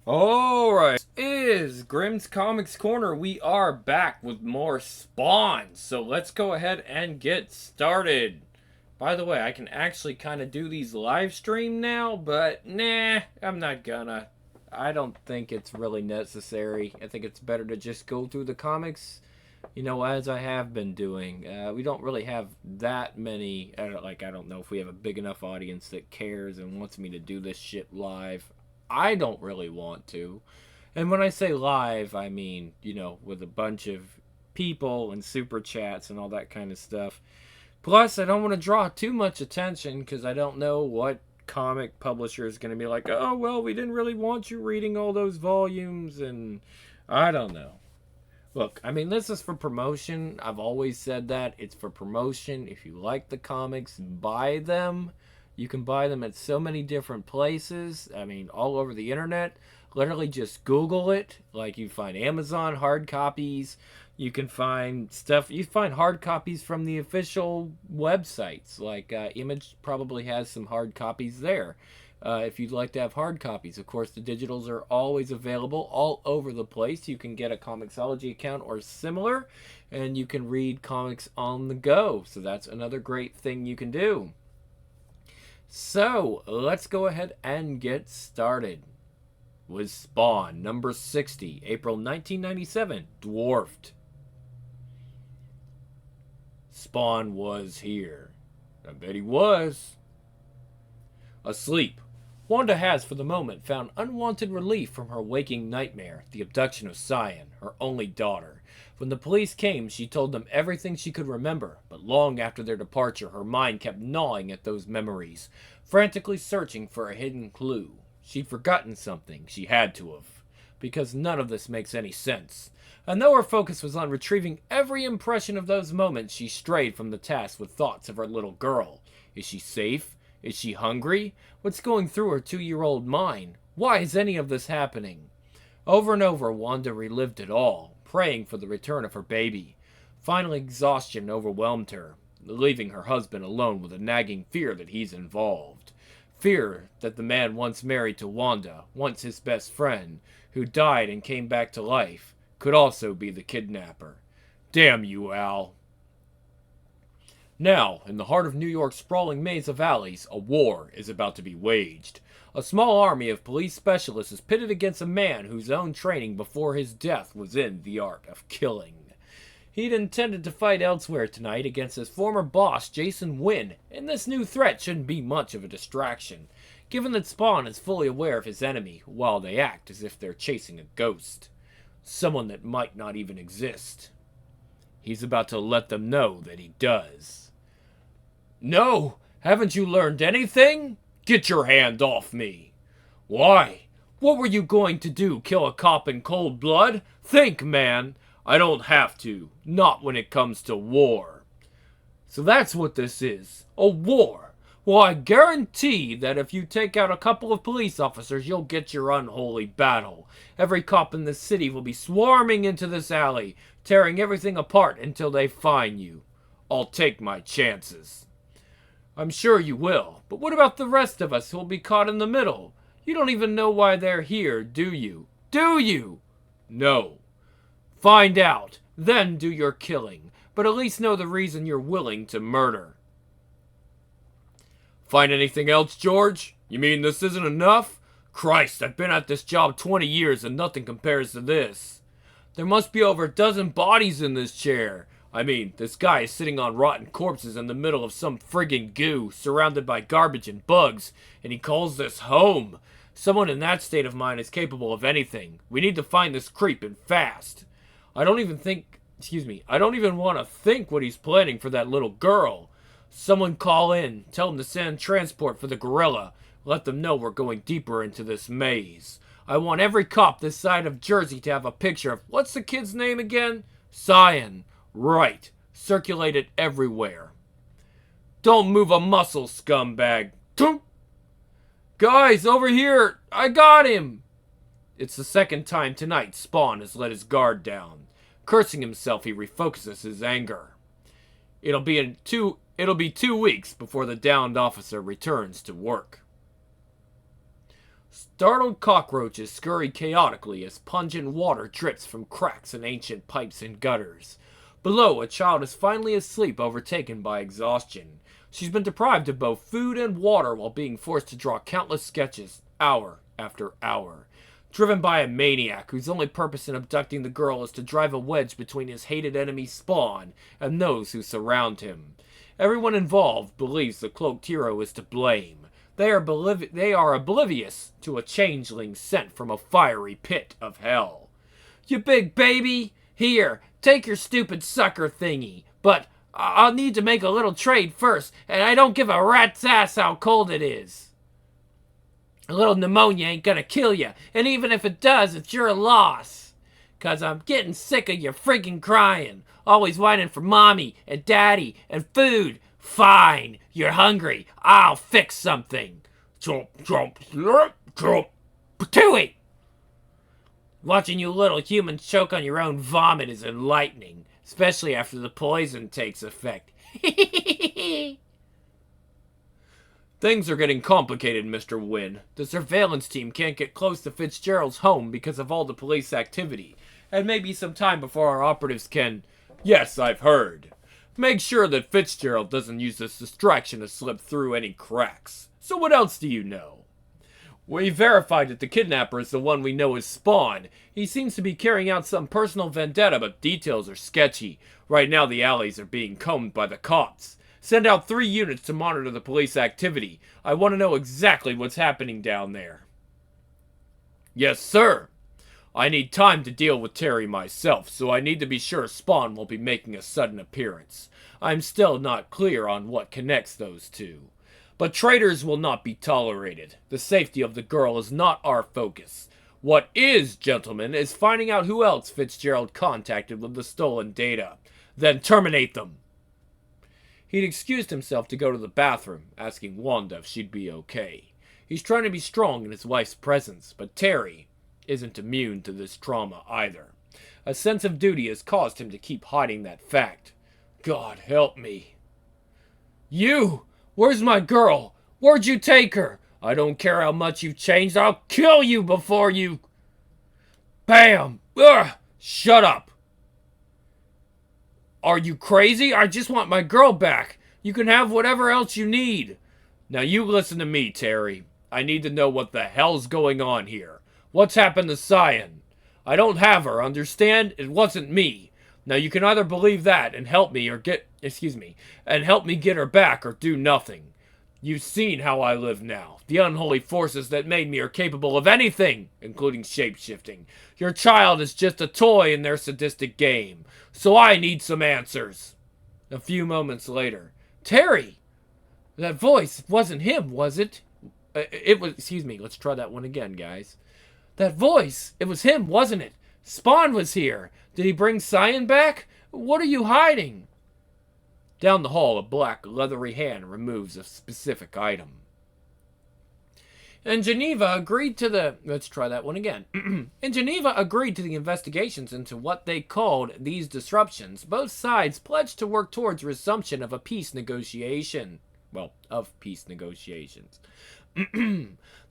Alright, this is Grimm's Comics Corner. We are back with more Spawn. So let's go ahead and get started. By the way, I can actually kind of do these live stream now, but nah, I'm not gonna. I don't think it's really necessary. I think it's better to just go through the comics, as I have been doing. We don't really have that many. I don't know if we have a big enough audience that cares and wants me to do this shit live. I don't really want to. And when I say live, I mean, with a bunch of people and super chats and all that kind of stuff. Plus, I don't want to draw too much attention because I don't know what comic publisher is going to be like, oh, well, we didn't really want you reading all those volumes, and I don't know. Look, I mean, this is for promotion. I've always said that. It's for promotion. If you like the comics, buy them. You can buy them at so many different places. I mean, all over the internet. Literally just Google it. Like, you find Amazon hard copies. You can find stuff. You find hard copies from the official websites. Like, Image probably has some hard copies there. If you'd like to have hard copies, of course, the digitals are always available all over the place. You can get a Comixology account or similar, and you can read comics on the go. So that's another great thing you can do. So let's go ahead and get started with Spawn number 60, April 1997, Dwarfed. Spawn was here. I bet he was. Asleep, Wanda has, for the moment, found unwanted relief from her waking nightmare, the abduction of Cyan, her only daughter. When the police came, she told them everything she could remember, but long after their departure, her mind kept gnawing at those memories, frantically searching for a hidden clue. She'd forgotten something. She had to have. Because none of this makes any sense. And though her focus was on retrieving every impression of those moments, she strayed from the task with thoughts of her little girl. Is she safe? Is she hungry? What's going through her 2-year-old mind? Why is any of this happening? Over and over, Wanda relived it all, praying for the return of her baby. Finally, exhaustion overwhelmed her, leaving her husband alone with a nagging fear that he's involved. Fear that the man once married to Wanda, once his best friend, who died and came back to life, could also be the kidnapper. Damn you, Al. Now, in the heart of New York's sprawling maze of alleys, a war is about to be waged. A small army of police specialists is pitted against a man whose own training before his death was in the art of killing. He'd intended to fight elsewhere tonight against his former boss, Jason Wynn, and this new threat shouldn't be much of a distraction, given that Spawn is fully aware of his enemy, while they act as if they're chasing a ghost. Someone that might not even exist. He's about to let them know that he does. No! Haven't you learned anything? Get your hand off me! Why? What were you going to do, kill a cop in cold blood? Think, man! I don't have to. Not when it comes to war. So that's what this is. A war. Well, I guarantee that if you take out a couple of police officers, you'll get your unholy battle. Every cop in the city will be swarming into this alley, tearing everything apart until they find you. I'll take my chances. I'm sure you will, but what about the rest of us who'll be caught in the middle? You don't even know why they're here, do you? Do you? No. Find out, then do your killing, but at least know the reason you're willing to murder. Find anything else, George? You mean this isn't enough? Christ, I've been at this job 20 years and nothing compares to this. There must be over a dozen bodies in this chair. I mean, this guy is sitting on rotten corpses in the middle of some friggin' goo, surrounded by garbage and bugs, and he calls this home. Someone in that state of mind is capable of anything. We need to find this creep and fast. I don't even want to think what he's planning for that little girl. Someone call in, tell them to send transport for the gorilla. Let them know we're going deeper into this maze. I want every cop this side of Jersey to have a picture of, what's the kid's name again? Cyan. Right. Circulate it everywhere. Don't move a muscle, scumbag. Guys, over here! I got him! It's the second time tonight Spawn has let his guard down. Cursing himself, he refocuses his anger. It'll be 2 weeks before the downed officer returns to work. Startled cockroaches scurry chaotically as pungent water drips from cracks in ancient pipes and gutters. Below, a child is finally asleep, overtaken by exhaustion. She's been deprived of both food and water while being forced to draw countless sketches, hour after hour. Driven by a maniac whose only purpose in abducting the girl is to drive a wedge between his hated enemy Spawn and those who surround him. Everyone involved believes the cloaked hero is to blame. They are oblivious to a changeling sent from a fiery pit of hell. You big baby! Here, take your stupid sucker thingy. But I'll need to make a little trade first, and I don't give a rat's ass how cold it is. A little pneumonia ain't gonna kill you, and even if it does, it's your loss. 'Cause I'm getting sick of your freaking crying. Always whining for mommy and daddy and food. Fine, you're hungry. I'll fix something. Chomp, chomp, slurp, chomp, patooey. Watching you little humans choke on your own vomit is enlightening, especially after the poison takes effect. Things are getting complicated, Mr. Wynn. The surveillance team can't get close to Fitzgerald's home because of all the police activity, and maybe some time before our operatives can... Yes, I've heard. Make sure that Fitzgerald doesn't use this distraction to slip through any cracks. So what else do you know? We verified that the kidnapper is the one we know as Spawn. He seems to be carrying out some personal vendetta, but details are sketchy. Right now the alleys are being combed by the cops. Send out 3 units to monitor the police activity. I want to know exactly what's happening down there. Yes, sir. I need time to deal with Terry myself, so I need to be sure Spawn won't be making a sudden appearance. I'm still not clear on what connects those two. But traitors will not be tolerated. The safety of the girl is not our focus. What is, gentlemen, is finding out who else Fitzgerald contacted with the stolen data. Then terminate them. He'd excused himself to go to the bathroom, asking Wanda if she'd be okay. He's trying to be strong in his wife's presence, but Terry isn't immune to this trauma either. A sense of duty has caused him to keep hiding that fact. God help me. You! Where's my girl? Where'd you take her? I don't care how much you've changed. I'll kill you before you... Bam! Ugh! Shut up! Are you crazy? I just want my girl back. You can have whatever else you need. Now you listen to me, Terry. I need to know what the hell's going on here. What's happened to Cyan? I don't have her, understand? It wasn't me. Now you can either believe that and help me and help me get her back, or do nothing. You've seen how I live now. The unholy forces that made me are capable of anything, including shape-shifting. Your child is just a toy in their sadistic game. So I need some answers. A few moments later. Terry! That voice, it wasn't him, was it? It was, let's try that one again, guys. That voice, it was him, wasn't it? Spawn was here. Did he bring Cyan back? What are you hiding? Down the hall, a black, leathery hand removes a specific item. And Geneva agreed to the... Let's try that one again. And Geneva agreed to the investigations into what they called these disruptions. Both sides pledged to work towards resumption of a peace negotiation. Well, of peace negotiations.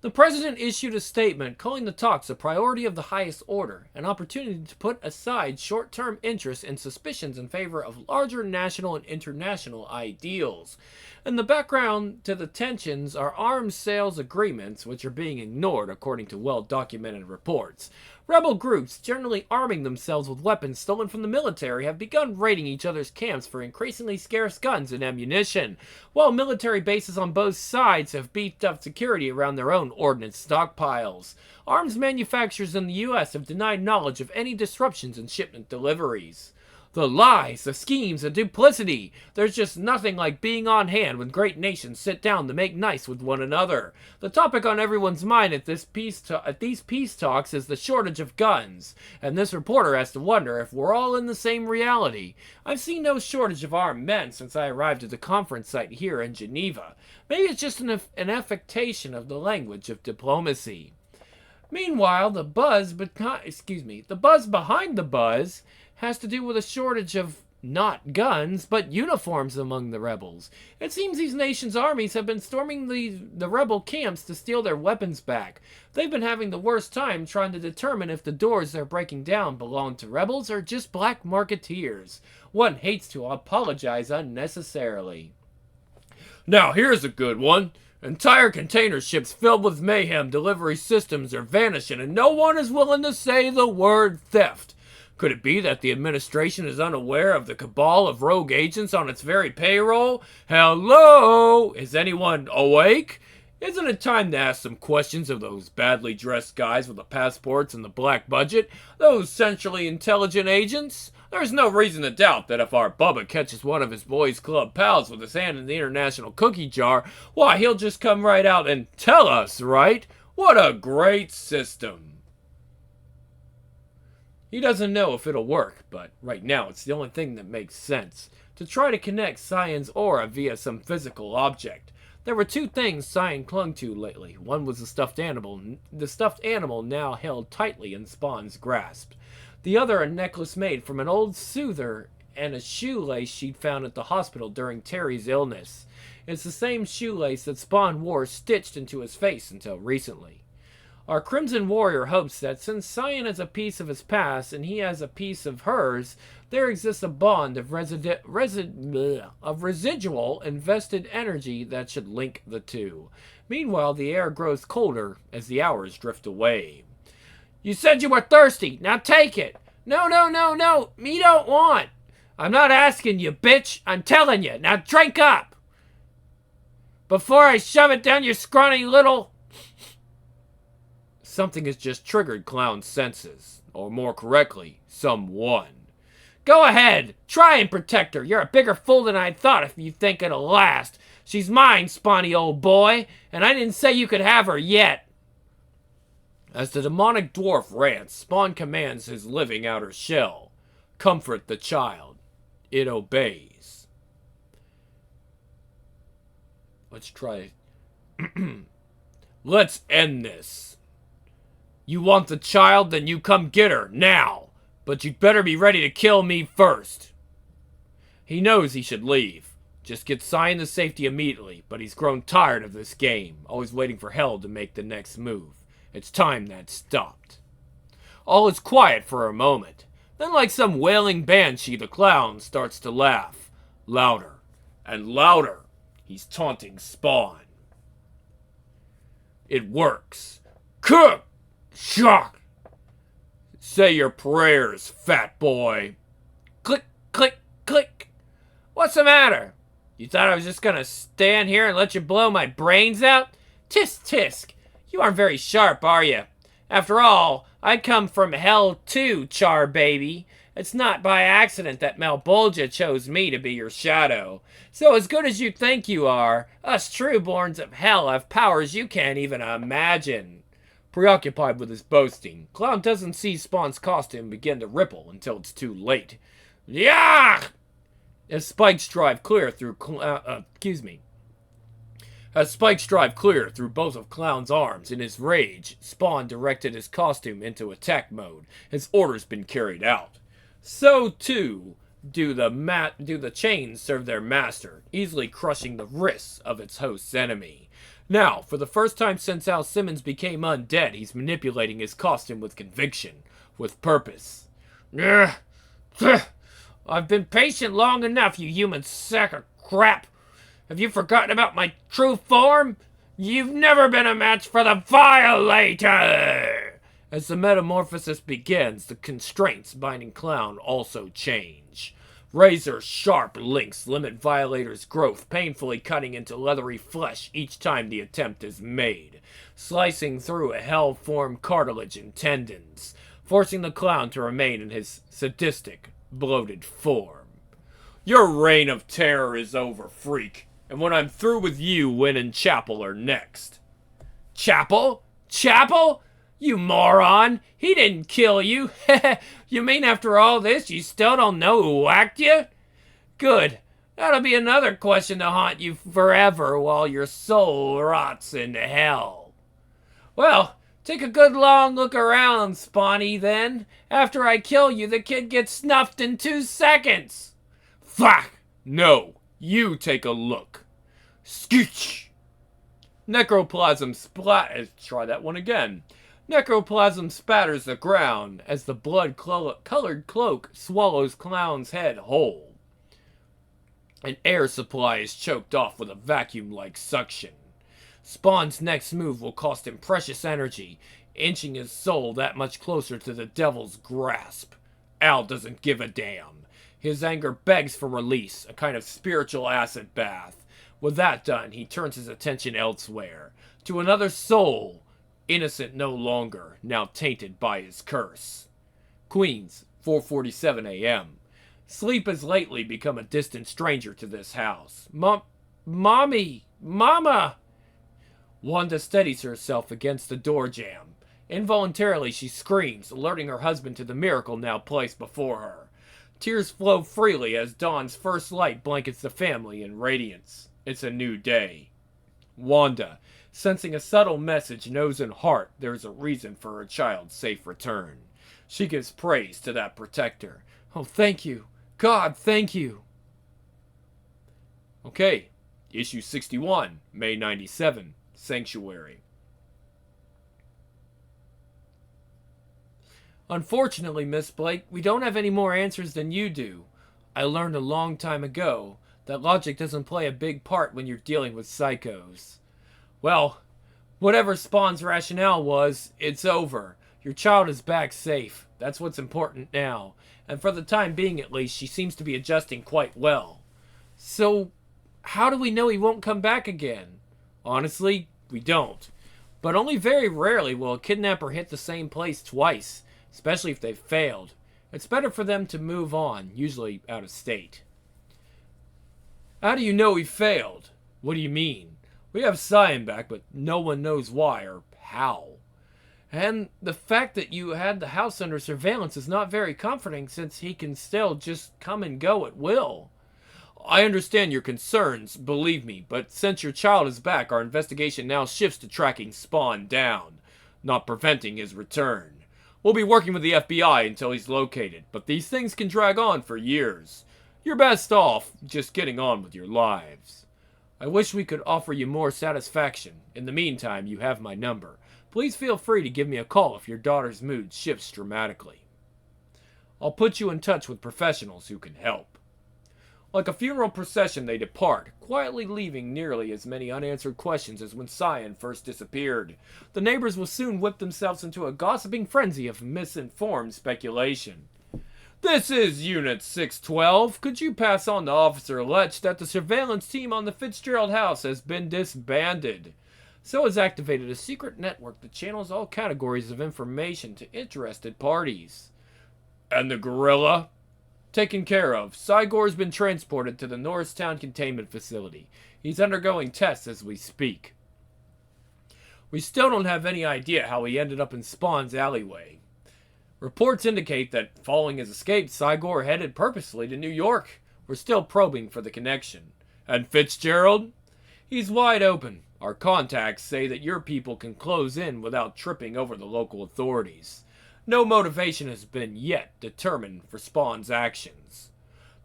The president issued a statement calling the talks a priority of the highest order, an opportunity to put aside short-term interests and suspicions in favor of larger national and international ideals. In the background to the tensions are arms sales agreements, which are being ignored according to well-documented reports. Rebel groups, generally arming themselves with weapons stolen from the military, have begun raiding each other's camps for increasingly scarce guns and ammunition, while military bases on both sides have beefed up security around their own ordnance stockpiles. Arms manufacturers in the U.S. have denied knowledge of any disruptions in shipment deliveries. The lies, the schemes, the duplicity. There's just nothing like being on hand when great nations sit down to make nice with one another. The topic on everyone's mind at these peace talks is the shortage of guns, and this reporter has to wonder if we're all in the same reality. I've seen no shortage of armed men since I arrived at the conference site here in Geneva. Maybe it's just an affectation of the language of diplomacy. Meanwhile, the buzz behind the buzz has to do with a shortage of not guns, but uniforms among the rebels. It seems these nations' armies have been storming the rebel camps to steal their weapons back. They've been having the worst time trying to determine if the doors they're breaking down belong to rebels or just black marketeers. One hates to apologize unnecessarily. Now here's a good one. Entire container ships filled with mayhem delivery systems are vanishing, and no one is willing to say the word theft. Could it be that the administration is unaware of the cabal of rogue agents on its very payroll? Hello? Is anyone awake? Isn't it time to ask some questions of those badly dressed guys with the passports and the black budget? Those centrally intelligent agents? There's no reason to doubt that if our Bubba catches one of his boys' club pals with his hand in the international cookie jar, why, he'll just come right out and tell us, right? What a great system. He doesn't know if it'll work, but right now it's the only thing that makes sense. To try to connect Cyan's aura via some physical object. There were two things Cyan clung to lately. One was the stuffed animal now held tightly in Spawn's grasp. The other a necklace made from an old soother and a shoelace she'd found at the hospital during Terry's illness. It's the same shoelace that Spawn wore stitched into his face until recently. Our Crimson Warrior hopes that since Cyan has a piece of his past and he has a piece of hers, there exists a bond of residual invested energy that should link the two. Meanwhile, the air grows colder as the hours drift away. You said you were thirsty. Now take it. No. Me don't want. I'm not asking you, bitch. I'm telling you. Now drink up. Before I shove it down your scrawny little... Something has just triggered Clown's senses. Or more correctly, someone. Go ahead. Try and protect her. You're a bigger fool than I thought if you think it'll last. She's mine, Spawny old boy. And I didn't say you could have her yet. As the demonic dwarf rants, Spawn commands his living outer shell. Comfort the child. It obeys. Let's try it. Let's end this. You want the child, then you come get her, now. But you'd better be ready to kill me first. He knows he should leave. Just get Cyan to safety immediately, but he's grown tired of this game, always waiting for Hell to make the next move. It's time that stopped. All is quiet for a moment. Then like some wailing banshee, the clown starts to laugh. Louder and louder. He's taunting Spawn. It works. Cook! Shock! Say your prayers, fat boy. Click, click, click. What's the matter? You thought I was just gonna stand here and let you blow my brains out? Tisk, tisk. You aren't very sharp, are you? After all, I come from hell too, Char baby. It's not by accident that Malbolgia chose me to be your shadow. So as good as you think you are, us trueborns of hell have powers you can't even imagine. Preoccupied with his boasting, Clown doesn't see Spawn's costume begin to ripple until it's too late. Yah! As spikes drive clear through As spikes drive clear through both of Clown's arms, in his rage, Spawn directed his costume into attack mode. His order's been carried out. So too do the chains serve their master, easily crushing the wrists of its host's enemy. Now, for the first time since Al Simmons became undead, he's manipulating his costume with conviction, with purpose. I've been patient long enough, you human sack of crap. Have you forgotten about my true form? You've never been a match for the Violator! As the metamorphosis begins, the constraints binding Clown also change. Razor-sharp links limit Violator's growth, painfully cutting into leathery flesh each time the attempt is made, slicing through a hell-formed cartilage and tendons, forcing the Clown to remain in his sadistic, bloated form. Your reign of terror is over, freak, and when I'm through with you, Wynn and Chapel are next. Chapel? Chapel? You moron! He didn't kill you! You mean after all this, you still don't know who whacked you? Good. That'll be another question to haunt you forever while your soul rots in hell. Well, take a good long look around, Spawny, then. After I kill you, the kid gets snuffed in 2 seconds. Thwack! No, you take a look. Scooch! Necroplasm splat. Try that one again. Necroplasm spatters the ground as the blood-colored cloak swallows Clown's head whole. An air supply is choked off with a vacuum-like suction. Spawn's next move will cost him precious energy, inching his soul that much closer to the devil's grasp. Al doesn't give a damn. His anger begs for release, a kind of spiritual acid bath. With that done, he turns his attention elsewhere, to another soul, innocent no longer, now tainted by his curse. Queens, 4:47 a.m. Sleep has lately become a distant stranger to this house. Mommy! Mama! Wanda steadies herself against the door jamb. Involuntarily, she screams, alerting her husband to the miracle now placed before her. Tears flow freely as dawn's first light blankets the family in radiance. It's a new day. Wanda, sensing a subtle message, knows in heart there is a reason for her child's safe return. She gives praise to that protector. Oh, thank you. God, thank you. Okay, issue 61, May 97, Sanctuary. Unfortunately, Miss Blake, we don't have any more answers than you do. I learned a long time ago that logic doesn't play a big part when you're dealing with psychos. Well, whatever Spawn's rationale was, it's over. Your child is back safe. That's what's important now. And for the time being at least, she seems to be adjusting quite well. So, how do we know he won't come back again? Honestly, we don't. But only very rarely will a kidnapper hit the same place twice, especially if they've failed. It's better for them to move on, usually out of state. How do you know he failed? What do you mean? We have Cyan back, but no one knows why or how. And the fact that you had the house under surveillance is not very comforting, since he can still just come and go at will. I understand your concerns, believe me, but since your child is back, our investigation now shifts to tracking Spawn down, not preventing his return. We'll be working with the FBI until he's located, but these things can drag on for years. You're best off just getting on with your lives. I wish we could offer you more satisfaction. In the meantime, you have my number. Please feel free to give me a call if your daughter's mood shifts dramatically. I'll put you in touch with professionals who can help. Like a funeral procession, they depart, quietly leaving nearly as many unanswered questions as when Cyan first disappeared. The neighbors will soon whip themselves into a gossiping frenzy of misinformed speculation. This is Unit 612. Could you pass on to Officer Letch that the surveillance team on the Fitzgerald house has been disbanded? So has activated a secret network that channels all categories of information to interested parties. And the gorilla? Taken care of. Cygor's been transported to the Norristown Containment Facility. He's undergoing tests as we speak. We still don't have any idea how he ended up in Spawn's alleyway. Reports indicate that following his escape, Cygor headed purposely to New York. We're still probing for the connection. And Fitzgerald? He's wide open. Our contacts say that your people can close in without tripping over the local authorities. No motivation has been yet determined for Spawn's actions.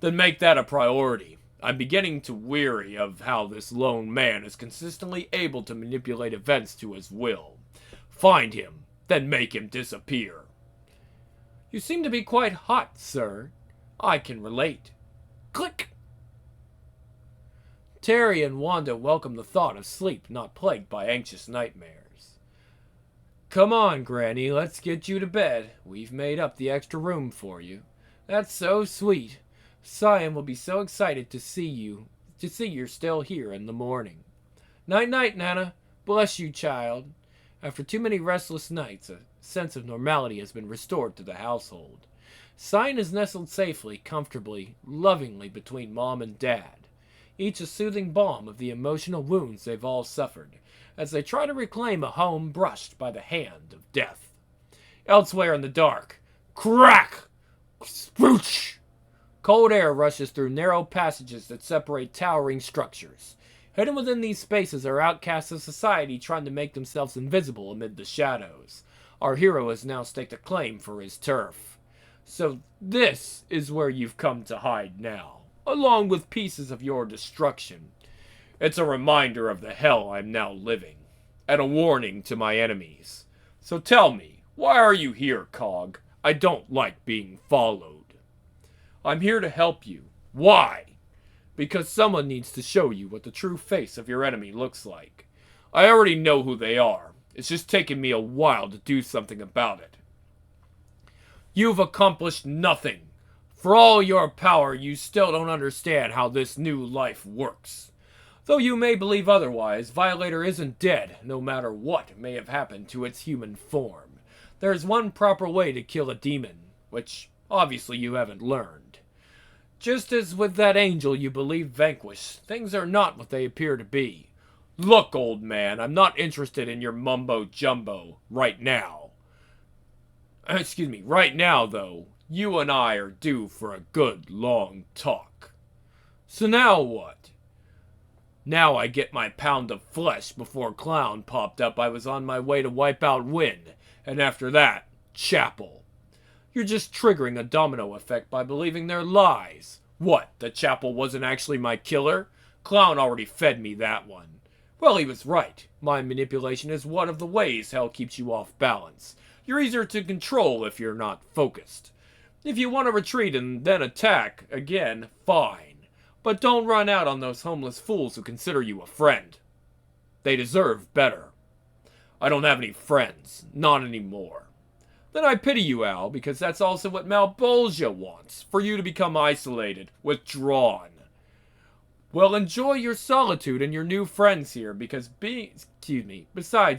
Then make that a priority. I'm beginning to weary of how this lone man is consistently able to manipulate events to his will. Find him, then make him disappear. You seem to be quite hot, sir. I can relate. Click! Terry and Wanda welcome the thought of sleep not plagued by anxious nightmares. Come on, Granny, let's get you to bed. We've made up the extra room for you. That's so sweet. Cyan will be so excited to see you're still here in the morning. Night-night, Nana. Bless you, child. After too many restless nights, a sense of normality has been restored to the household. Cyan is nestled safely, comfortably, lovingly between Mom and Dad, each a soothing balm of the emotional wounds they've all suffered, as they try to reclaim a home brushed by the hand of death. Elsewhere in the dark, crack! Spooch! Cold air rushes through narrow passages that separate towering structures. Hidden within these spaces are outcasts of society trying to make themselves invisible amid the shadows. Our hero has now staked a claim for his turf. So this is where you've come to hide now. along with pieces of your destruction. It's a reminder of the hell I'm now living, and a warning to my enemies. So tell me, why are you here, Cog? I don't like being followed. I'm here to help you. Why? Because someone needs to show you what the true face of your enemy looks like. I already know who they are. It's just taken me a while to do something about it. You've accomplished nothing. For all your power, you still don't understand how this new life works. Though you may believe otherwise, Violator isn't dead, no matter what may have happened to its human form. There's one proper way to kill a demon, which obviously you haven't learned. Just as with that angel you believe vanquished, things are not what they appear to be. Look, old man, I'm not interested in your mumbo-jumbo right now. Excuse me, right now, though, you and I are due for a good long talk. So now what? Now I get my pound of flesh. Before Clown popped up, I was on my way to wipe out Wynn, and after that, Chapel. You're just triggering a domino effect by believing their lies. What, that Chapel wasn't actually my killer? Clown already fed me that one. Well, he was right. Mind manipulation is one of the ways hell keeps you off balance. You're easier to control if you're not focused. If you want to retreat and then attack, again, fine. But don't run out on those homeless fools who consider you a friend. They deserve better. I don't have any friends. Not anymore. Then I pity you, Al, because that's also what Malbolgia wants. For you to become isolated, withdrawn. Well, enjoy your solitude and your new friends here, because besides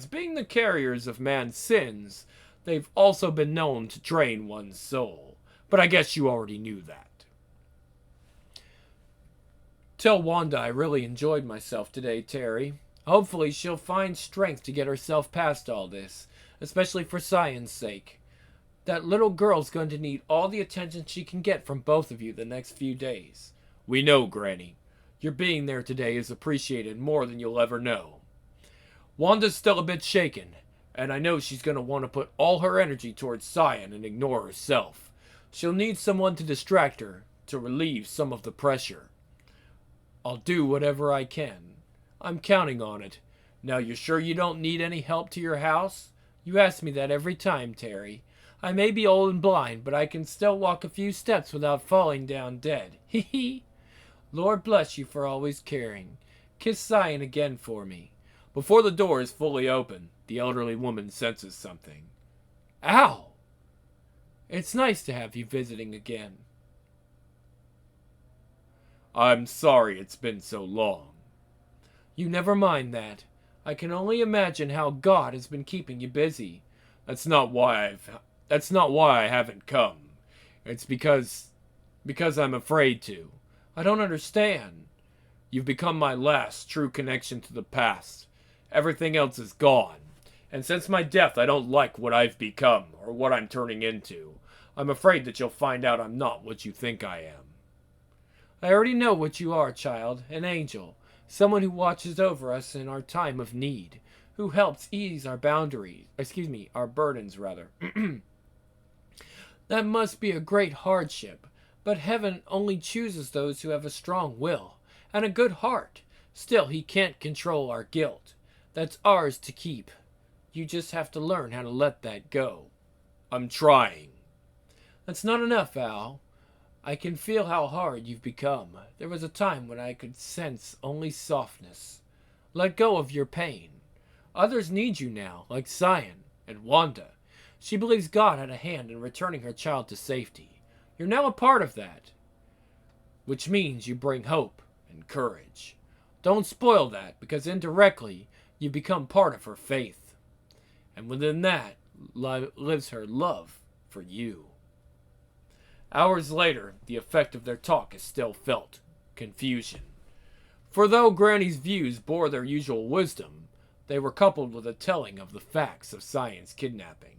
being the carriers of man's sins, they've also been known to drain one's soul. But I guess you already knew that. Tell Wanda I really enjoyed myself today, Terry. Hopefully she'll find strength to get herself past all this, especially for Cyan's sake. That little girl's going to need all the attention she can get from both of you the next few days. We know, Granny. Your being there today is appreciated more than you'll ever know. Wanda's still a bit shaken, and I know she's going to want to put all her energy towards Cyan and ignore herself. She'll need someone to distract her, to relieve some of the pressure. I'll do whatever I can. I'm counting on it. Now, you're sure you don't need any help to your house? You ask me that every time, Terry. I may be old and blind, but I can still walk a few steps without falling down dead. Hee hee. Lord bless you for always caring. Kiss Cyan again for me. Before the door is fully open, the elderly woman senses something. Ow! It's nice to have you visiting again. I'm sorry it's been so long. You never mind that. I can only imagine how God has been keeping you busy. That's not why I haven't come. It's because I'm afraid to. I don't understand. You've become my last true connection to the past. Everything else is gone. And since my death, I don't like what I've become, or what I'm turning into. I'm afraid that you'll find out I'm not what you think I am. I already know what you are, child. An angel. Someone who watches over us in our time of need. Who helps ease our our burdens, rather. That must be a great hardship. But heaven only chooses those who have a strong will and a good heart. Still, he can't control our guilt. That's ours to keep. You just have to learn how to let that go. I'm trying. That's not enough, Al. I can feel how hard you've become. There was a time when I could sense only softness. Let go of your pain. Others need you now, like Cyan and Wanda. She believes God had a hand in returning her child to safety. You're now a part of that, which means you bring hope and courage. Don't spoil that, because indirectly you become part of her faith. And within that lives her love for you. Hours later, the effect of their talk is still felt. Confusion. For though Granny's views bore their usual wisdom, they were coupled with a telling of the facts of Cyan's kidnapping.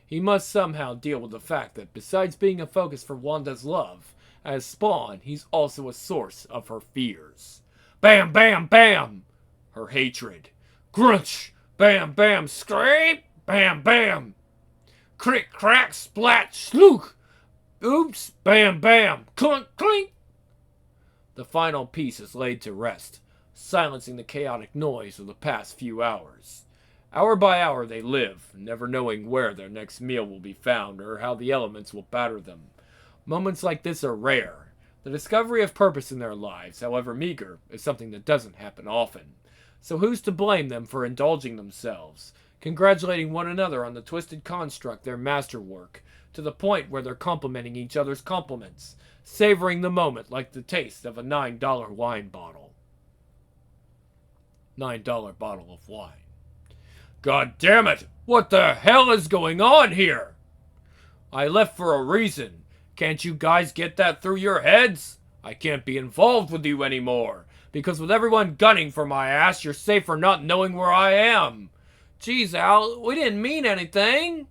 He must somehow deal with the fact that besides being a focus for Wanda's love, as Spawn, he's also a source of her fears. Bam, bam, bam! Her hatred. Grunch! Bam, bam, scrape! Bam, bam! Crick, crack, splat, slook! Oops! Bam, bam! Clunk, clink! The final piece is laid to rest, silencing the chaotic noise of the past few hours. Hour by hour they live, never knowing where their next meal will be found or how the elements will batter them. Moments like this are rare. The discovery of purpose in their lives, however meager, is something that doesn't happen often. So who's to blame them for indulging themselves, congratulating one another on the twisted construct their masterwork, to the point where they're complimenting each other's compliments, savoring the moment like the taste of a $9 wine bottle. $9 bottle of wine. God damn it! What the hell is going on here? I left for a reason. Can't you guys get that through your heads? I can't be involved with you anymore, because with everyone gunning for my ass, you're safer not knowing where I am. Jeez, Al, we didn't mean anything.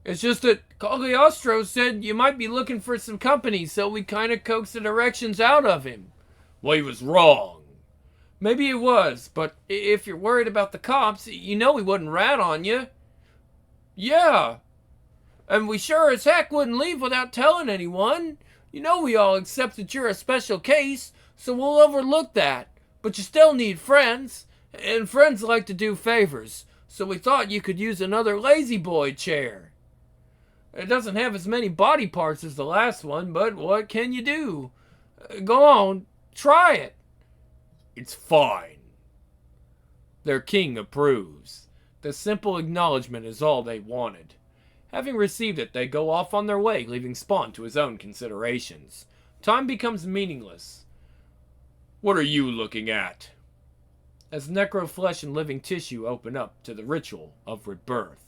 It's just that Cagliostro said you might be looking for some company, so we kind of coaxed the directions out of him. Well, he was wrong. Maybe he was, but if you're worried about the cops, you know we wouldn't rat on you. Yeah. And we sure as heck wouldn't leave without telling anyone. You know we all accept that you're a special case, so we'll overlook that. But you still need friends, and friends like to do favors, so we thought you could use another lazy boy chair. It doesn't have as many body parts as the last one, but what can you do? Go on, try it. It's fine. Their king approves. The simple acknowledgement is all they wanted. Having received it, they go off on their way, leaving Spawn to his own considerations. Time becomes meaningless. What are you looking at? As necroflesh and living tissue open up to the ritual of rebirth.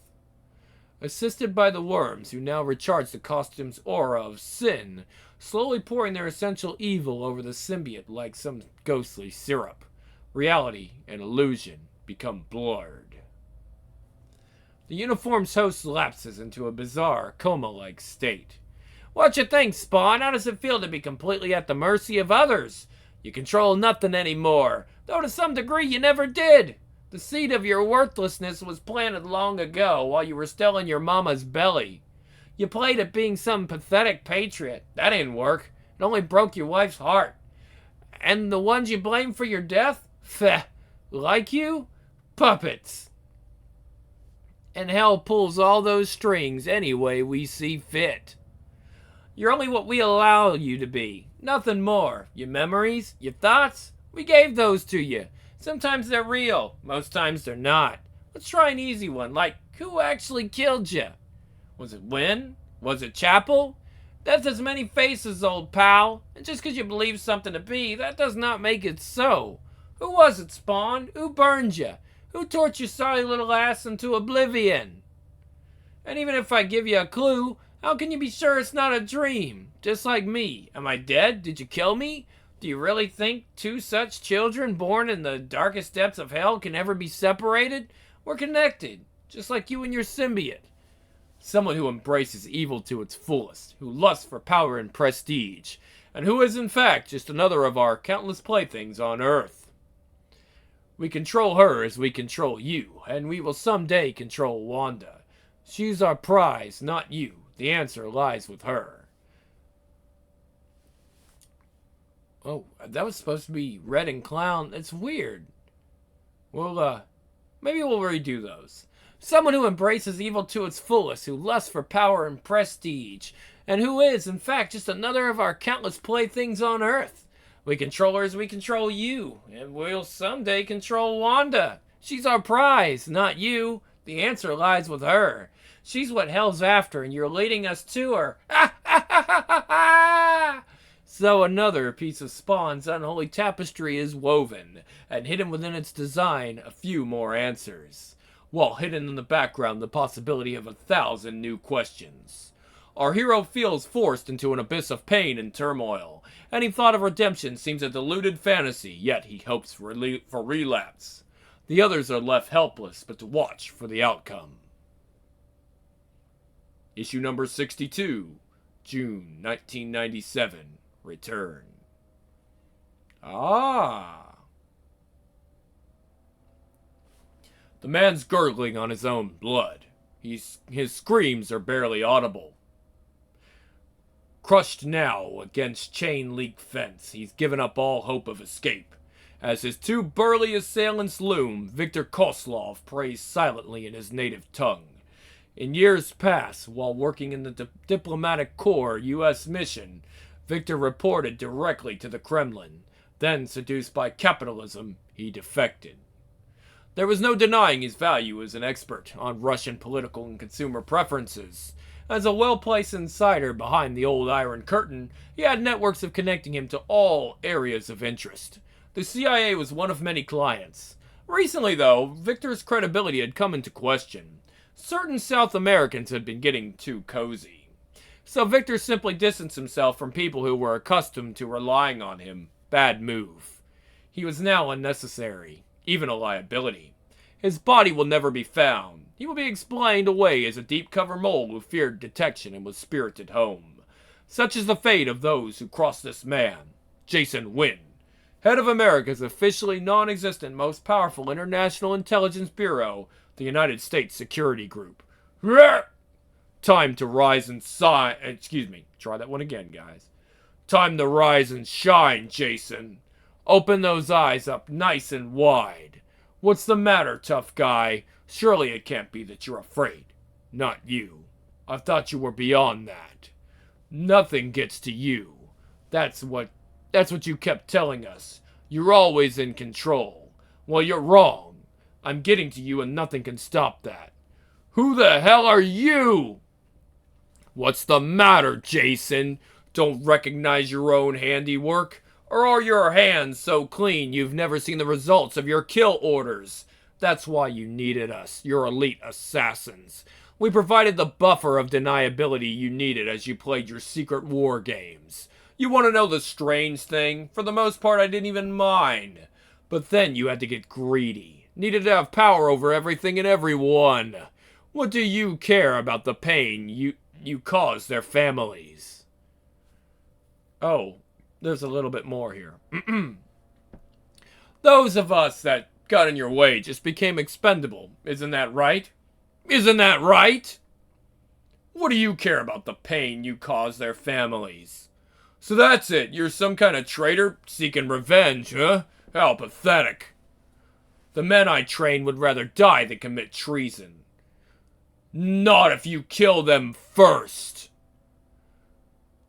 Assisted by the worms, who now recharge the costume's aura of sin, slowly pouring their essential evil over the symbiote like some ghostly syrup. Reality and illusion become blurred. The uniform's host lapses into a bizarre, coma-like state. What you think, Spawn? How does it feel to be completely at the mercy of others? You control nothing anymore, though to some degree you never did. The seed of your worthlessness was planted long ago while you were still in your mama's belly. You played at being some pathetic patriot. That didn't work. It only broke your wife's heart. And the ones you blame for your death? Feh. Like you? Puppets. And hell pulls all those strings any way we see fit. You're only what we allow you to be. Nothing more. Your memories, your thoughts, we gave those to you. Sometimes they're real. Most times they're not. Let's try an easy one, like who actually killed you? Was it Wynn? Was it Chapel? That's as many faces, old pal. And just because you believe something to be, that does not make it so. Who was it, Spawn? Who burned you? Who tortured your sorry little ass into oblivion? And even if I give you a clue, how can you be sure it's not a dream? Just like me. Am I dead? Did you kill me? Do you really think two such children born in the darkest depths of hell can ever be separated? We're connected, just like you and your symbiote. Someone who embraces evil to its fullest, who lusts for power and prestige, and who is in fact just another of our countless playthings on Earth. We control her as we control you, and we will someday control Wanda. She's our prize, not you. The answer lies with her. Oh, that was supposed to be Red and Clown. It's weird. Well, maybe we'll redo those. Someone who embraces evil to its fullest, who lusts for power and prestige, and who is, in fact, just another of our countless playthings on Earth. We control her as we control you, and we'll someday control Wanda. She's our prize, not you. The answer lies with her. She's what hell's after, and you're leading us to her. Ha ha ha ha ha! So another piece of Spawn's unholy tapestry is woven, and hidden within its design a few more answers, while hidden in the background the possibility of 1,000 new questions. Our hero feels forced into an abyss of pain and turmoil. Any thought of redemption seems a deluded fantasy, yet he hopes for relapse. The others are left helpless, but to watch for the outcome. Issue number 62, June 1997. Return. Ah. The man's gurgling on his own blood. His screams are barely audible. Crushed now against chain-link fence, he's given up all hope of escape. As his two burly assailants loom, Viktor Koslov prays silently in his native tongue. In years past, while working in the Diplomatic Corps U.S. mission, Viktor reported directly to the Kremlin. Then, seduced by capitalism, he defected. There was no denying his value as an expert on Russian political and consumer preferences. As a well-placed insider behind the old Iron Curtain, he had networks of connecting him to all areas of interest. The CIA was one of many clients. Recently, though, Viktor's credibility had come into question. Certain South Americans had been getting too cozy. So Viktor simply distanced himself from people who were accustomed to relying on him. Bad move. He was now unnecessary, even a liability. His body will never be found. He will be explained away as a deep-cover mole who feared detection and was spirited home. Such is the fate of those who cross this man, Jason Wynn, head of America's officially non-existent most powerful international intelligence bureau, the United States Security Group. Time to rise and shine. Excuse me. Try that one again, guys. Time to rise and shine, Jason. Open those eyes up nice and wide. What's the matter, tough guy? Surely it can't be that you're afraid. Not you. I thought you were beyond that. Nothing gets to you. That's what you kept telling us. You're always in control. Well, you're wrong. I'm getting to you and nothing can stop that. Who the hell are you? What's the matter, Jason? Don't recognize your own handiwork? Or are your hands so clean you've never seen the results of your kill orders? That's why you needed us, your elite assassins. We provided the buffer of deniability you needed as you played your secret war games. You want to know the strange thing? For the most part, I didn't even mind. But then you had to get greedy. Needed to have power over everything and everyone. What do you care about the pain you caused their families? Oh, there's a little bit more here. Those of us that got in your way just became expendable. Isn't that right? Isn't that right? What do you care about the pain you caused their families? So that's it. You're some kind of traitor seeking revenge, huh? How pathetic. The men I train would rather die than commit treason. Not if you kill them first.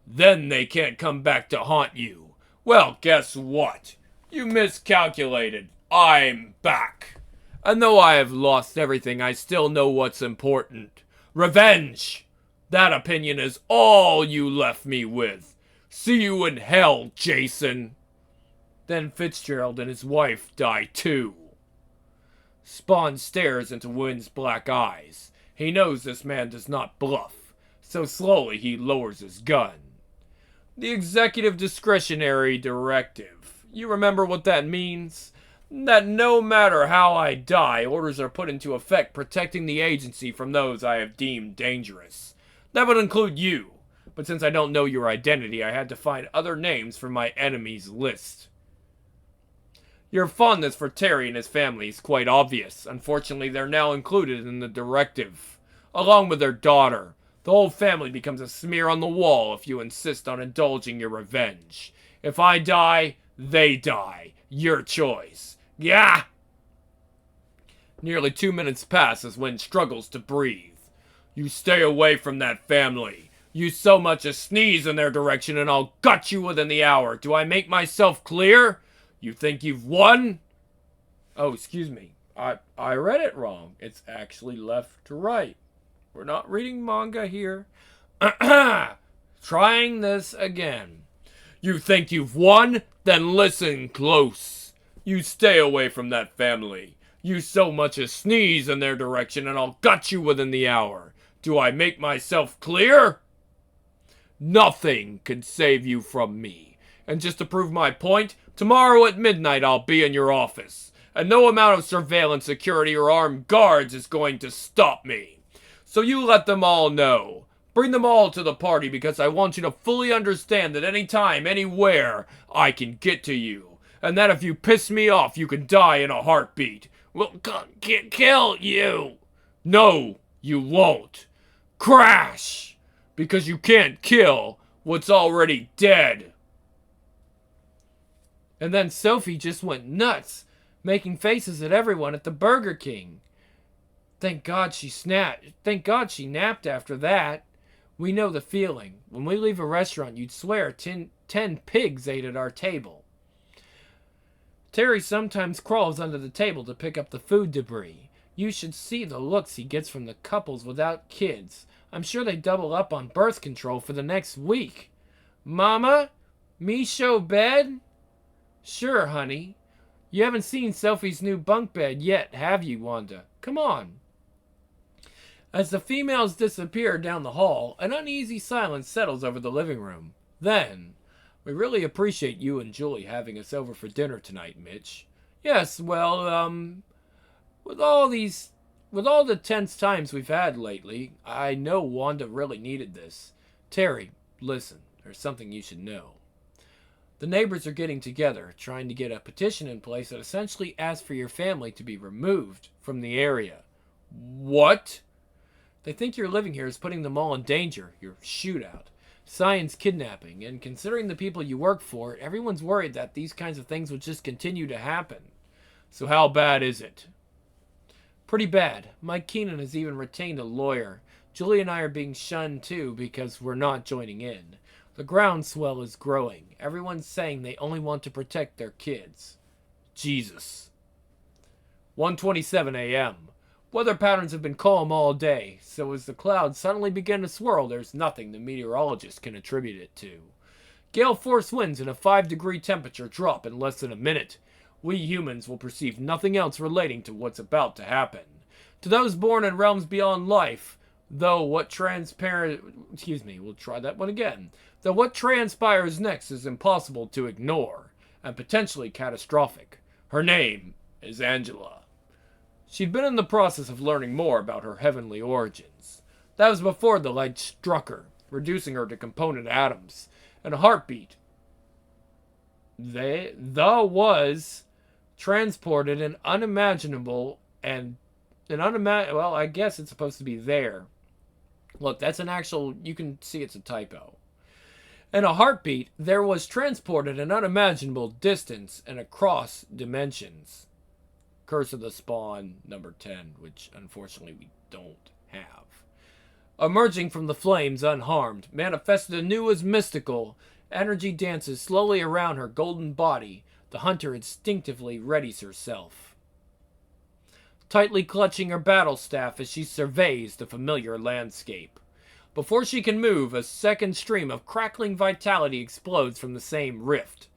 Then they can't come back to haunt you. Well, guess what? You miscalculated. I'm back. And though I have lost everything, I still know what's important. Revenge! That opinion is all you left me with. See you in hell, Jason. Then Fitzgerald and his wife die too. Spawn stares into Wynn's black eyes. He knows this man does not bluff, so slowly he lowers his gun. The executive discretionary directive. You remember what that means? That no matter how I die, orders are put into effect protecting the agency from those I have deemed dangerous. That would include you, but since I don't know your identity, I had to find other names for my enemies list. Your fondness for Terry and his family is quite obvious. Unfortunately, they're now included in the directive, along with their daughter. The whole family becomes a smear on the wall if you insist on indulging your revenge. If I die, they die. Your choice. Yeah! Nearly 2 minutes pass as Wynn struggles to breathe. You stay away from that family. You so much as sneeze in their direction and I'll gut you within the hour. Do I make myself clear? You think you've won? Oh, excuse me. I read it wrong. It's actually left to right. We're not reading manga here. Trying this again. You think you've won? Then listen close. You stay away from that family. You so much as sneeze in their direction and I'll gut you within the hour. Do I make myself clear? Nothing can save you from me. And just to prove my point, tomorrow at midnight I'll be in your office. And no amount of surveillance, security, or armed guards is going to stop me. So you let them all know. Bring them all to the party because I want you to fully understand that anytime, anywhere, I can get to you. And that if you piss me off, you can die in a heartbeat. We'll kill you. No, you won't. Crash! Because you can't kill what's already dead. And then Sophie just went nuts, making faces at everyone at the Burger King. Thank God she napped after that. We know the feeling. When we leave a restaurant, you'd swear 10 pigs ate at our table. Terry sometimes crawls under the table to pick up the food debris. You should see the looks he gets from the couples without kids. I'm sure they double up on birth control for the next week. Mama? Me show bed? Sure, honey. You haven't seen Sophie's new bunk bed yet, have you, Wanda? Come on. As the females disappear down the hall, an uneasy silence settles over the living room. Then, we really appreciate you and Julie having us over for dinner tonight, Mitch. Yes, well, with all the tense times we've had lately, I know Wanda really needed this. Terry, listen, there's something you should know. The neighbors are getting together, trying to get a petition in place that essentially asks for your family to be removed from the area. What? They think your living here is putting them all in danger, your shootout, Cyan's kidnapping, and considering the people you work for, everyone's worried that these kinds of things would just continue to happen. So how bad is it? Pretty bad. Mike Keenan has even retained a lawyer. Julie and I are being shunned too because we're not joining in. The groundswell is growing. Everyone's saying they only want to protect their kids. Jesus. 1:27 a.m. Weather patterns have been calm all day, so as the clouds suddenly begin to swirl, there's nothing the meteorologist can attribute it to. Gale force winds and a 5-degree temperature drop in less than a minute. We humans will perceive nothing else relating to what's about to happen. To those born in realms beyond life, though what transpires next is impossible to ignore, and potentially catastrophic. Her name is Angela. She'd been in the process of learning more about her heavenly origins. That was before the light struck her, reducing her to component atoms. In a heartbeat, was transported an unimaginable well, I guess it's supposed to be there. Look, that's an actual, you can see it's a typo. In a heartbeat, there was transported an unimaginable distance and across dimensions. Curse of the Spawn, number 10, which unfortunately we don't have. Emerging from the flames unharmed, manifested anew as mystical, energy dances slowly around her golden body. The hunter instinctively readies herself, tightly clutching her battle staff as she surveys the familiar landscape. Before she can move, a second stream of crackling vitality explodes from the same rift.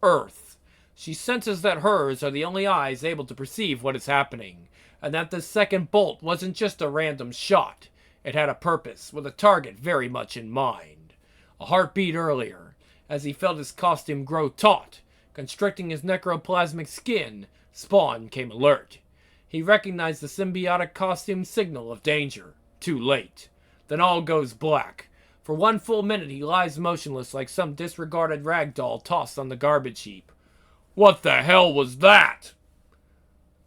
Earth. She senses that hers are the only eyes able to perceive what is happening, and that this second bolt wasn't just a random shot. It had a purpose, with a target very much in mind. A heartbeat earlier, as he felt his costume grow taut, constricting his necroplasmic skin, Spawn came alert. He recognized the symbiotic costume signal of danger. Too late. Then all goes black. For one full minute he lies motionless like some disregarded rag doll tossed on the garbage heap. What the hell was that?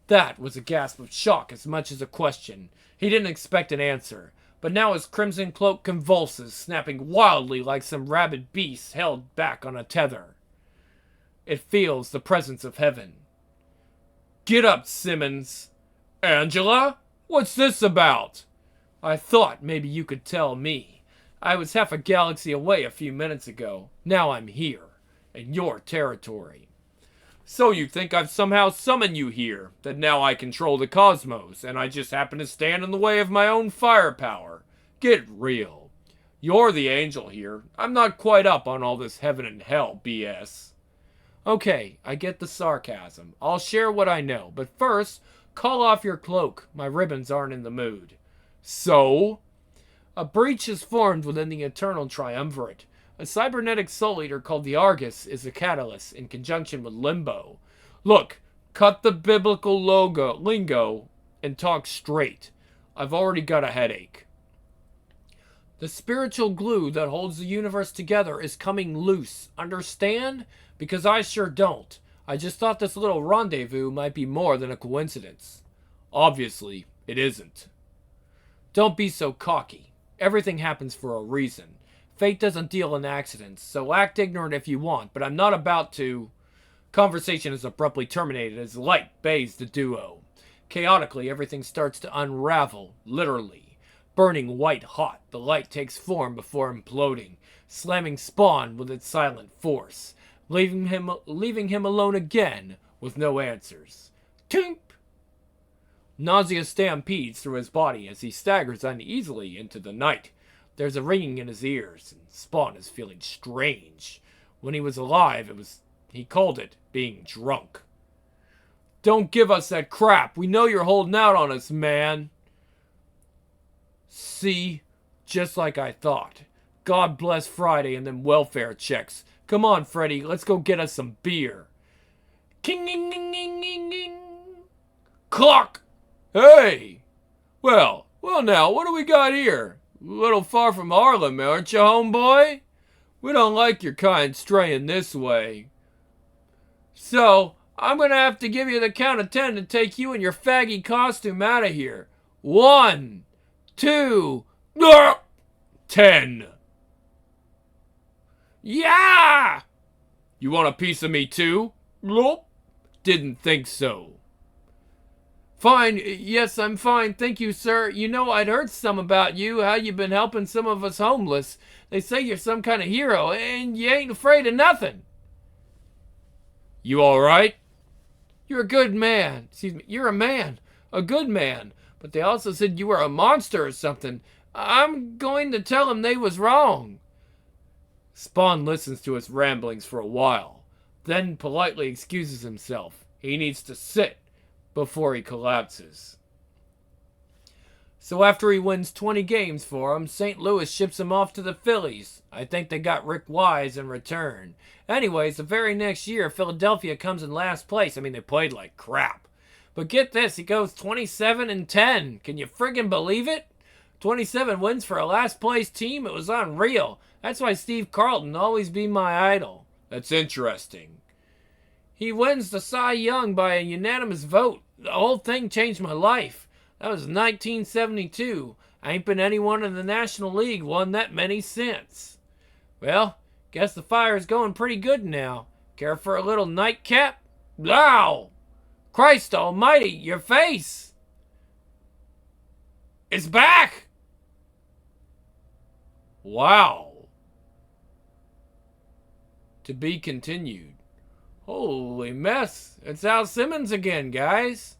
That was a gasp of shock as much as a question. He didn't expect an answer, but now his crimson cloak convulses, snapping wildly like some rabid beast held back on a tether. It feels the presence of heaven. Get up, Simmons. Angela? What's this about? I thought maybe you could tell me. I was half a galaxy away a few minutes ago. Now I'm here, in your territory. So you think I've somehow summoned you here, that now I control the cosmos, and I just happen to stand in the way of my own firepower? Get real. You're the angel here. I'm not quite up on all this heaven and hell BS. Okay, I get the sarcasm. I'll share what I know, but first, call off your cloak. My ribbons aren't in the mood. So? A breach has formed within the Eternal Triumvirate. A cybernetic soul eater called the Argus is the catalyst in conjunction with Limbo. Look, cut the biblical lingo and talk straight. I've already got a headache. The spiritual glue that holds the universe together is coming loose. Understand? Because I sure don't. I just thought this little rendezvous might be more than a coincidence. Obviously, it isn't. Don't be so cocky. Everything happens for a reason. Fate doesn't deal in accidents, so act ignorant if you want, but I'm not about to. Conversation is abruptly terminated as light bathes the duo. Chaotically, everything starts to unravel, literally. Burning white hot, the light takes form before imploding, slamming Spawn with its silent force, leaving him alone again with no answers. Tink! Nausea stampedes through his body as he staggers uneasily into the night. There's a ringing in his ears, and Spawn is feeling strange. When he was alive, he called it being drunk. Don't give us that crap. We know you're holding out on us, man. See? Just like I thought. God bless Friday and them welfare checks. Come on, Freddy. Let's go get us some beer. King-ing-ing-ing-ing-ing. Clock! Hey! Well now, what do we got here? A little far from Harlem, aren't you, homeboy? We don't like your kind straying this way. So, I'm gonna have to give you the count of 10 to take you and your faggy costume out of here. 1, 2, 10. Yeah! You want a piece of me too? Nope. Didn't think so. Fine. Yes, I'm fine. Thank you, sir. You know, I'd heard some about you, how you've been helping some of us homeless. They say you're some kind of hero, and you ain't afraid of nothing. You all right? You're a good man. Excuse me. You're a man. A good man. But they also said you were a monster or something. I'm going to tell them they was wrong. Spawn listens to his ramblings for a while, then politely excuses himself. He needs to sit before he collapses. So after he wins 20 games for him, St. Louis ships him off to the Phillies. I think they got Rick Wise in return. Anyways, the very next year, Philadelphia comes in last place. I mean, they played like crap. But get this, he goes 27-10. Can you friggin' believe it? 27 wins for a last place team? It was unreal. That's why Steve Carlton will always be my idol. That's interesting. He wins the Cy Young by a unanimous vote. The whole thing changed my life. That was 1972. Ain't been anyone in the National League won that many since. Well, guess the fire's going pretty good now. Care for a little nightcap? Wow! Christ almighty, your face! It's back! Wow. To be continued. Holy mess. It's Al Simmons again, guys.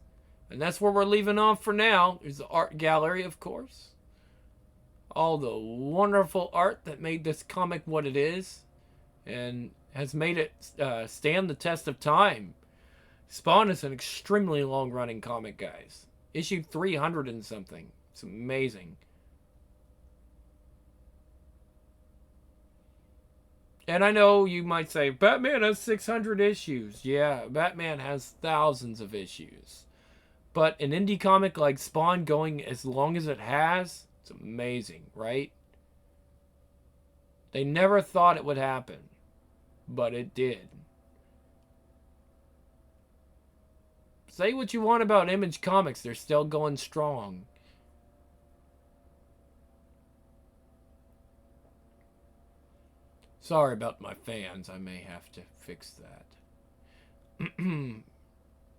And that's where we're leaving off for now. There's the art gallery, of course. All the wonderful art that made this comic what it is. And has made it stand the test of time. Spawn is an extremely long-running comic, guys. Issue 300 and something. It's amazing. And I know you might say, Batman has 600 issues. Yeah, Batman has thousands of issues. But an indie comic like Spawn going as long as it has, it's amazing, right? They never thought it would happen, but it did. Say what you want about Image Comics, they're still going strong. Sorry about my fans. I may have to fix that.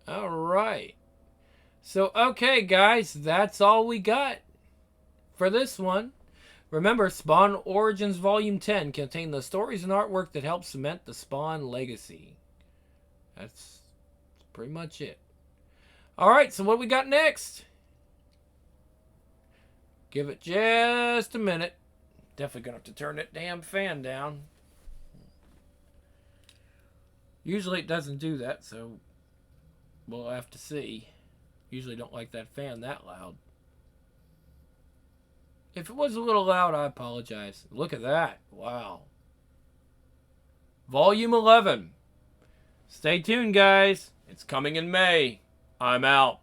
Alright. So, okay, guys. That's all we got for this one. Remember, Spawn Origins Volume 10 contained the stories and artwork that helped cement the Spawn legacy. That's pretty much it. Alright, so what we got next? Give it just a minute. Definitely gonna have to turn that damn fan down. Usually it doesn't do that, so we'll have to see. Usually don't like that fan that loud. If it was a little loud, I apologize. Look at that. Wow. Volume 11. Stay tuned, guys. It's coming in May. I'm out.